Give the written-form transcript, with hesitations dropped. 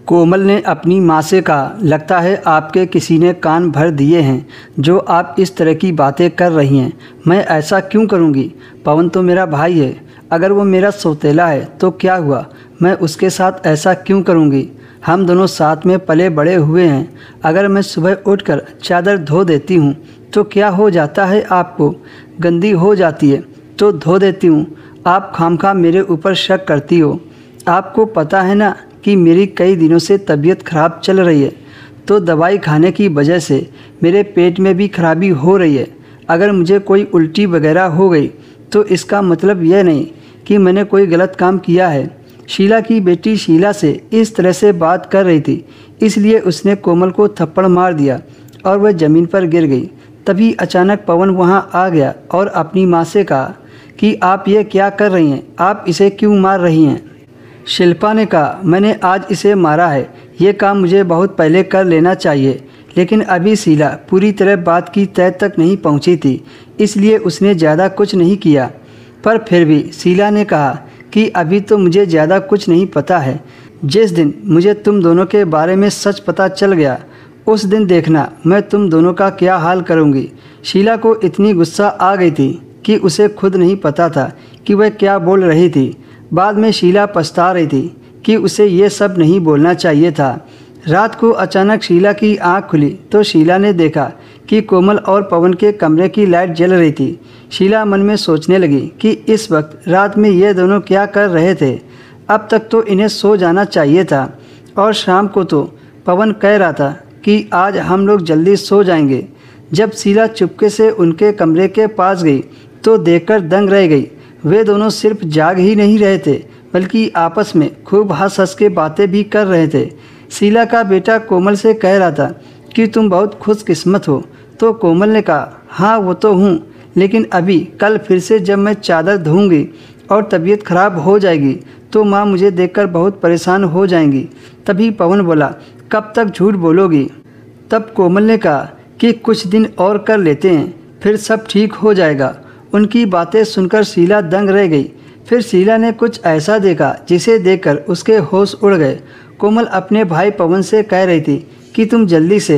कोमल ने अपनी माँ से कहा, लगता है आपके किसी ने कान भर दिए हैं जो आप इस तरह की बातें कर रही हैं। मैं ऐसा क्यों करूँगी? पवन तो मेरा भाई है। अगर वो मेरा सौतेला है तो क्या हुआ? मैं उसके साथ ऐसा क्यों करूँगी? हम दोनों साथ में पले बड़े हुए हैं। अगर मैं सुबह उठकर चादर धो देती हूँ तो क्या हो जाता है आपको? गंदी हो जाती है तो धो देती हूँ। आप खामखा मेरे ऊपर शक करती हो। आपको पता है ना कि मेरी कई दिनों से तबीयत ख़राब चल रही है, तो दवाई खाने की वजह से मेरे पेट में भी खराबी हो रही है। अगर मुझे कोई उल्टी वगैरह हो गई तो इसका मतलब यह नहीं कि मैंने कोई गलत काम किया है। शीला की बेटी शीला से इस तरह से बात कर रही थी, इसलिए उसने कोमल को थप्पड़ मार दिया और वह ज़मीन पर गिर गई। तभी अचानक पवन वहाँ आ गया और अपनी माँ से कहा कि आप ये क्या कर रही हैं? आप इसे क्यों मार रही हैं? शिल्पा ने कहा, मैंने आज इसे मारा है। ये काम मुझे बहुत पहले कर लेना चाहिए, लेकिन अभी शीला पूरी तरह बात की तह तक नहीं पहुंची थी, इसलिए उसने ज़्यादा कुछ नहीं किया। पर फिर भी शीला ने कहा कि अभी तो मुझे ज़्यादा कुछ नहीं पता है। जिस दिन मुझे तुम दोनों के बारे में सच पता चल गया, उस दिन देखना मैं तुम दोनों का क्या हाल करूँगी। शीला को इतनी गुस्सा आ गई थी कि उसे खुद नहीं पता था कि वह क्या बोल रही थी। बाद में शीला पछता रही थी कि उसे ये सब नहीं बोलना चाहिए था। रात को अचानक शीला की आंख खुली तो शीला ने देखा कि कोमल और पवन के कमरे की लाइट जल रही थी। शीला मन में सोचने लगी कि इस वक्त रात में ये दोनों क्या कर रहे थे। अब तक तो इन्हें सो जाना चाहिए था और शाम को तो पवन कह रहा था कि आज हम लोग जल्दी सो जाएंगे। जब शीला चुपके से उनके कमरे के पास गई तो देखकर दंग रह गई। वे दोनों सिर्फ जाग ही नहीं रहे थे, बल्कि आपस में खूब हंस हंस के बातें भी कर रहे थे। शीला का बेटा कोमल से कह रहा था कि तुम बहुत खुशकिस्मत हो, तो कोमल ने कहा, हाँ वो तो हूँ, लेकिन अभी कल फिर से जब मैं चादर धोऊंगी और तबीयत खराब हो जाएगी तो माँ मुझे देखकर बहुत परेशान हो जाएंगी। तभी पवन बोला, कब तक झूठ बोलोगी? तब कोमल ने कहा कि कुछ दिन और कर लेते हैं, फिर सब ठीक हो जाएगा। उनकी बातें सुनकर शीला दंग रह गई। फिर शीला ने कुछ ऐसा देखा जिसे देखकर उसके होश उड़ गए। कोमल अपने भाई पवन से कह रही थी कि तुम जल्दी से